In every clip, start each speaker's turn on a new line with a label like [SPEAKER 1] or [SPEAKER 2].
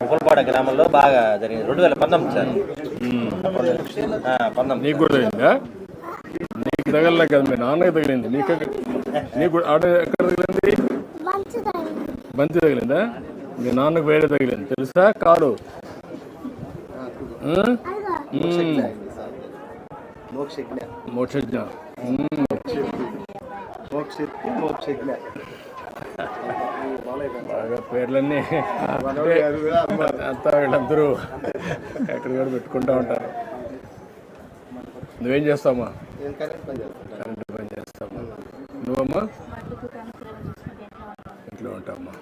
[SPEAKER 1] ముప్పలపాడ గ్రామంలో బాగా జరిగింది 2019 సార్. 19.
[SPEAKER 2] నీకు కూడా తగిలిందా? నీకు తగలలే కదా, మీ నాన్నకి తగిలింది. నీకు ఆడ ఎక్కడ తగిలింది? బంతి తగిలిందా? మీ నాన్నకు వేరే తగిలింది తెలుసా? కారు మోక్షజ్ఞ బాగా పేర్లన్నీ అంతా వీళ్ళందరూ ఎక్కడ కూడా పెట్టుకుంటూ ఉంటారు. నువ్వేం చేస్తావమ్మా? కరెంటు పని చేస్తావమ్మా. నువ్వమ్మా? ఇంట్లో ఉంటావమ్మా.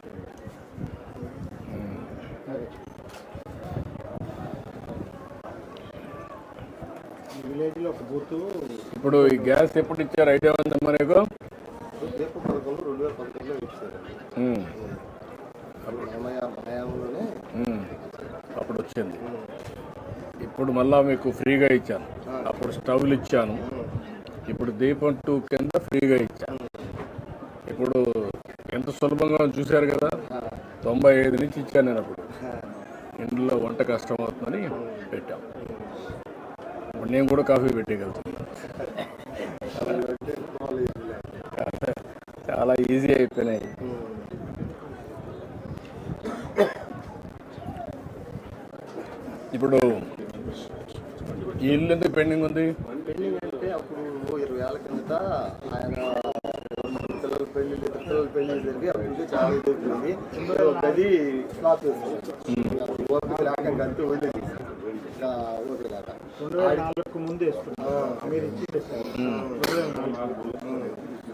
[SPEAKER 2] ఇప్పుడు ఈ గ్యాస్ ఎప్పుడు ఇచ్చారు? ఐడియా ఉందమ్మా నీకు? అప్పుడు వచ్చింది. ఇప్పుడు మళ్ళా మీకు ఫ్రీగా ఇచ్చాను. అప్పుడు స్టవ్లు ఇచ్చాను. ఇప్పుడు దీపం 2 కింద ఫ్రీగా ఇచ్చాను. ఇప్పుడు ఎంత సులభంగా చూశారు కదా. 95 నుంచి ఇచ్చాను నేను. అప్పుడు ఇంట్లో వంట కష్టం అవుతుందని పెట్టాం. ఇప్పుడు నేను కూడా కాఫీ పెట్టగలుగుతున్నాను. చాలా ఈజీ అయిపోయినాయి. ఇప్పుడు ఈ ఇల్లు ఎందుకు పెండింగ్ ఉంది?
[SPEAKER 3] పెండింగ్ అంటే అప్పుడు 20 ఏళ్ళ కిందట ఆయన పిల్లల పెళ్లి జరిగి అప్పుడు చాలా ఎదుగుతుంది. గది స్లాప్ వేస్తుంది. ఓపిక లేక గంట వదిలేదు. ఓపిక లేక 2004 ముందు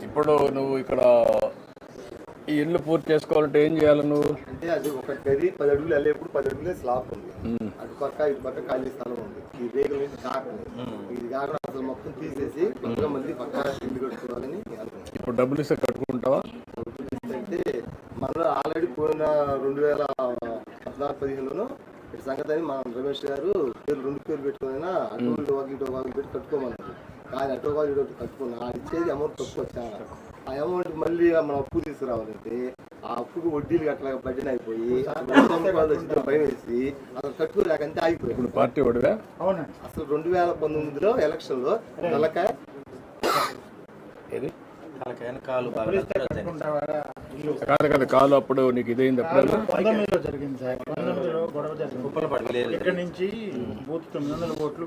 [SPEAKER 2] ఇప్పుడు నువ్వు ఇక్కడ ఈ ఇల్లు పూర్తి చేసుకోవాలంటే ఏం చేయాలి నువ్వు?
[SPEAKER 3] అంటే అది ఒక గది 10 అడుగులు వెళ్ళేప్పుడు 10 అడుగులే స్లాప్ ఉంది. అటు పక్క ఇటు పక్క ఖాళీ స్థలం ఉంది. ఈ రేగుల నుంచి కాకుండా ఇది కాకుండా అసలు మొత్తం తీసేసి మళ్ళీ పక్క ఇల్లు కట్టుకోవాలని అనుకుంటున్నాను.
[SPEAKER 2] ఇప్పుడు డబ్బులు ఇస్తే కట్టుకుంటావా?
[SPEAKER 3] అంటే మనం ఆల్రెడీ పోయిన 2014-15లోనూ ఇటు సంగతి అని మా రమేష్ గారు రెండు పేర్లు పెట్టుకున్నా అటు ఇటు పెట్టి కట్టుకోమన్నారు. కానీ అటు ఇటు కట్టుకున్నా ఇచ్చేది అమౌంట్ తక్కువ చాలా. ఆ అమౌంట్ మళ్ళీ మనం అప్పు తీసుకురావాలంటే ఆ అప్పుకు వడ్డీలు అట్లా బడ్జెట్ అయిపోయి భయం వేసి అసలు కట్టుకోలేకంటే ఆగిపోయి.
[SPEAKER 2] ఇప్పుడు పార్టీ ఒడివా?
[SPEAKER 3] అసలు 2019లో ఎలక్షన్లో తలకాయ
[SPEAKER 2] కాదు కాలు అప్పుడు నీకు ఇదైంది. అప్పుడు
[SPEAKER 4] 19లో జరిగింది సార్. 19లో గొడవ జరిగింది. ఇక్కడ నుంచి బూత్ 900 కోట్లు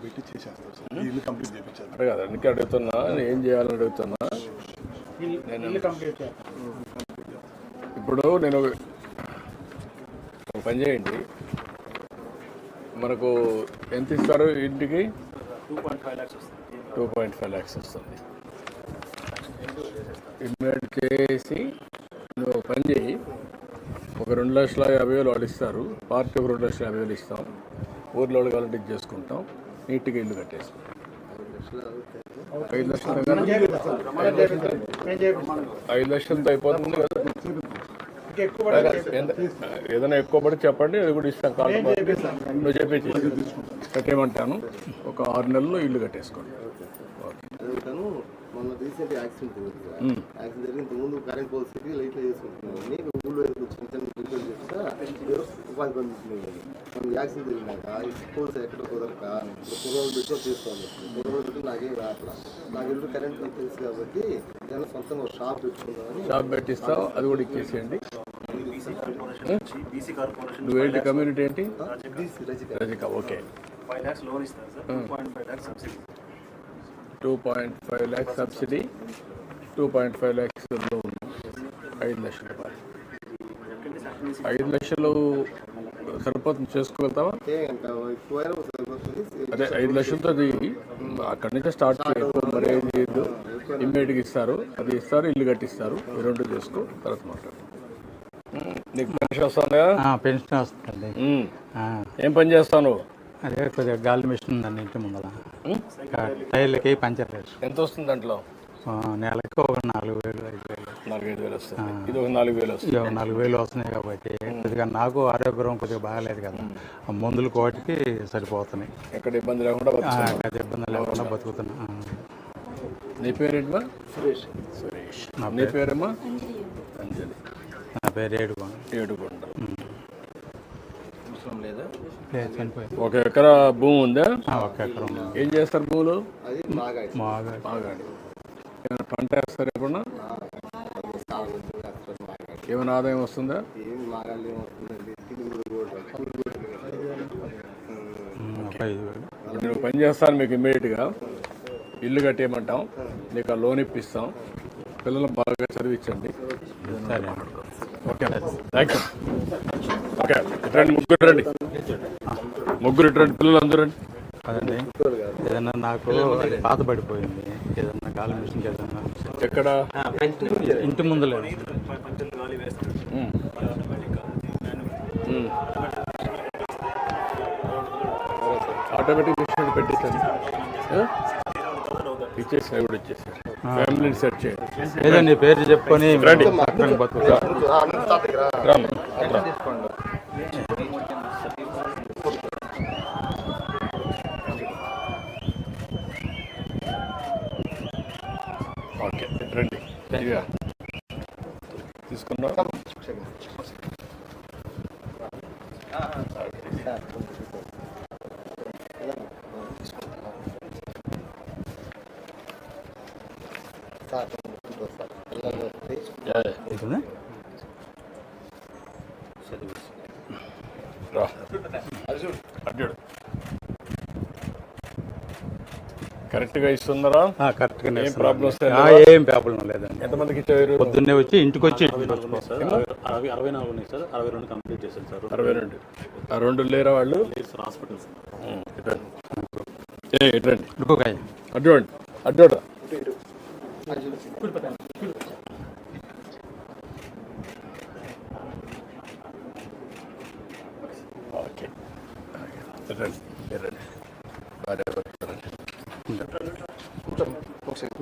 [SPEAKER 4] పెట్టి చేసేస్తారు.
[SPEAKER 2] అదే కదా అందుకే అడుగుతున్నా, ఏం చేయాలని అడుగుతున్నా. ఇప్పుడు నేను ఒక పని చేయండి, మనకు ఎంత ఇస్తారు ఇంటికి? 2.5 lakhs వస్తుంది. ఇన్వెస్ట్ చేసి నువ్వు పని చేయి. ఒక 2,50,000 వాళ్ళు ఇస్తారు. పార్టీ ఒక 2,50,000 ఇస్తాం. ఊర్లో కావాలంటే ఇది చేసుకుంటాం. నీట్గా ఇల్లు కట్టేస్తాం. 5 లక్షలతో అయిపోతుంది కదా. ఏదైనా ఎక్కువ పడి చెప్పండి, అది కూడా ఇస్తాం. కాదు నువ్వు చెప్పేసి కట్టేయమంటాను. ఒక 6 నెలల్లో ఇల్లు కట్టేసుకోండి.
[SPEAKER 3] మొన్న రీసెంట్ యాక్సిడెంట్ జరిగిన ముందు కరెంట్ పోల్స్కి లైట్లు చేసుకుంటున్నాను. ఊళ్ళో చేస్తా ఉపాధి పంపిస్తున్నాయి. మనం యాక్సిడెంట్ జరిగినాక పోల్స్ ఎక్కడ కుదరక కుర్రోలు పెట్టుకొని చేసుకోవాలి. కుర్రోలు పెట్టి నాకేం రాట్లా. నాకు ఎదురు కరెంట్ తెలుసు కాబట్టి నేను సొంతంగా ఒక షాప్ పెట్టుకుందామని.
[SPEAKER 2] షాప్ పెట్టిస్తావు, అది కూడా ఇచ్చేసేయండి. నువ్వేంటి కమ్యూనిటీ ఏంటి? రజిక. ఓకే.
[SPEAKER 4] 5 lakhs లోన్ ఇస్తారు sir. 2.5 lakhs subsidy.
[SPEAKER 2] 2.5 lakhs subsidy, 2.5 lakhs loan. 5 లక్షల రూపాయలు. 5 లక్షలు సరిపోతుంది, చేసుకోగలుగుతావా? అదే 5 లక్షలతో అది అక్కడి నుంచే స్టార్ట్ చేయకు. మరి ఏం చేయొద్దు, ఇమ్మీడియట్గా ఇస్తారు. అది ఇస్తారు, ఇల్లు కట్టిస్తారు. ఈ 2 చేసుకో, తర్వాత మాట్లాడు. నీకు పెన్షన్ వస్తుందా?
[SPEAKER 4] పెన్షన్ వస్తుంది.
[SPEAKER 2] ఏం పని చేస్తావు నువ్వు?
[SPEAKER 4] అదే కొద్దిగా గాలి మిషన్ ఉందండి ఇంటి ముందర. టైర్లకి పంచర్ రేట్.
[SPEAKER 2] ఎంత వస్తుంది దాంట్లో?
[SPEAKER 4] నెలకి ఒక 4,000, 5,000.
[SPEAKER 2] 4,000 వస్తుంది. ఇది ఒక 4,000 వస్తుంది.
[SPEAKER 4] 4,000 వస్తున్నాయి కాబట్టి కొద్దిగా నాకు ఆరోగ్యం కొద్దిగా బాగాలేదు కదా. మందులు కోటికి సరిపోతున్నాయి.
[SPEAKER 2] ఎక్కడ ఇబ్బంది లేకుండా
[SPEAKER 4] ఇబ్బంది లేకుండా బతుకుతున్నా.
[SPEAKER 2] నీ పేరేంటమ్మా?
[SPEAKER 3] సురేష్.
[SPEAKER 2] నీ పేరమ్మా? అంజలి.
[SPEAKER 4] నా పేరు ఏడుగొండ.
[SPEAKER 2] ఏడుగొండ.
[SPEAKER 1] అవసరం లేదు.
[SPEAKER 5] లేదు చనిపోయింది.
[SPEAKER 2] 1 ఎకరా భూమి ఉందా?
[SPEAKER 5] ఒక ఎకరం
[SPEAKER 2] ఏం చేస్తారు భూములు?
[SPEAKER 3] అది బాగా
[SPEAKER 5] బాగా
[SPEAKER 2] బాగాడి. ఏమైనా పంట వేస్తారు ఎప్పుడన్నా? ఏమైనా ఆదాయం వస్తుందా?
[SPEAKER 3] ఏం మాగాళ్ళు ఏమవుతుందండి తిరుగుడు కూడా
[SPEAKER 5] ఒక 5,000.
[SPEAKER 2] ఇప్పుడు నేను పని చేస్తాను మీకు ఇమ్మీడియట్గా ఇల్లు కట్టేయమంటాం, నీకు ఆ లోన్ ఇప్పిస్తాం, పిల్లలు బాగా చదివించండి.
[SPEAKER 5] సరే
[SPEAKER 2] ఓకే థ్యాంక్ యూ. ఓకే ఇట్రండి, ముగ్గురు రండి, ముగ్గురు ఇట్రండి, పిల్లలు అందరూ రండి.
[SPEAKER 5] అదండి ఏదన్నా నాకు పాత పడిపోయింది, ఏదన్నా గాలి మిషన్ ఏదన్నా
[SPEAKER 2] ఎక్కడ?
[SPEAKER 5] ఇంటి ముందు లేదు.
[SPEAKER 2] ఆటోమేటిక్ మిషన్ పెట్టేసాను, ఇచ్చేసి కూడా ఇచ్చేసారు. ఫ్యామిలీని సెట్ చేయండి.
[SPEAKER 5] ఏదో నీ పేరు చెప్పుకొని
[SPEAKER 2] రండి.
[SPEAKER 5] బతుకుతా.
[SPEAKER 2] రామ్, అట్రా. ఓకే రండి, ఇదిగా తీసుకున్నా.
[SPEAKER 5] ఇదిగోనా?
[SPEAKER 2] రా అడ్డాడు కరెక్ట్గా ఇస్తున్నారా?
[SPEAKER 5] కరెక్ట్గానే
[SPEAKER 2] ఏం ప్రాబ్లమ్స్
[SPEAKER 5] ఏం ప్రాబ్లం లేదండి.
[SPEAKER 2] ఎంతమందికి ఇచ్చారు?
[SPEAKER 5] పొద్దున్నే వచ్చి ఇంటికి వచ్చి
[SPEAKER 6] 64 ఉన్నాయి సార్, 62 కంప్లీట్ చేశారు సార్.
[SPEAKER 2] 62. ఆ 2 లేరా వాళ్ళు?
[SPEAKER 6] హాస్పిటల్
[SPEAKER 2] ఇట్రండి,
[SPEAKER 5] ఇంకొక
[SPEAKER 2] అడ్డోండి, అడ్డోడ. ఓకే రండి, రండి. భార్య భర్తలు రండి.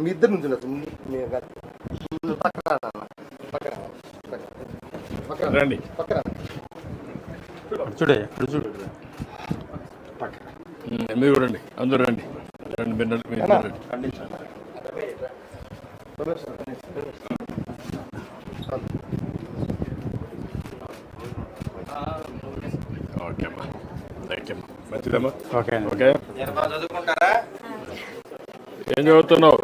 [SPEAKER 3] మీ ఇద్దరు నుంచి పక్కన
[SPEAKER 2] రండి.
[SPEAKER 3] పక్కన
[SPEAKER 5] చూడే అక్కడ చూడు.
[SPEAKER 2] మీరు కూడా రండి, అందరూ రండి, రండి, మీరు రండి, మీరు రండి. ఓకే అమ్మా, థ్యాంక్ యూ. మంచిదమ్మా.
[SPEAKER 5] ఓకే
[SPEAKER 2] ఓకే
[SPEAKER 1] బాగా చదువుకుంటారా?
[SPEAKER 2] ఏం చదువుతున్నావు?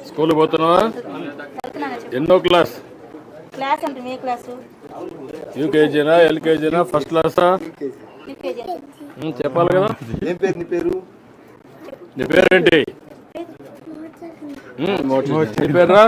[SPEAKER 2] స్కూల్ పోతున్నావా? ఎన్నో క్లాస్?
[SPEAKER 7] క్లాస్ అంటే ఏ క్లాసు?
[SPEAKER 2] యూకేజీనా, ఎల్కేజీనా, ఫస్ట్ క్లాసా? చెప్పాలి కదా.
[SPEAKER 3] ఏం పేరు నీ పేరు?
[SPEAKER 2] నీ పేరేంటి? నీ పేరురా?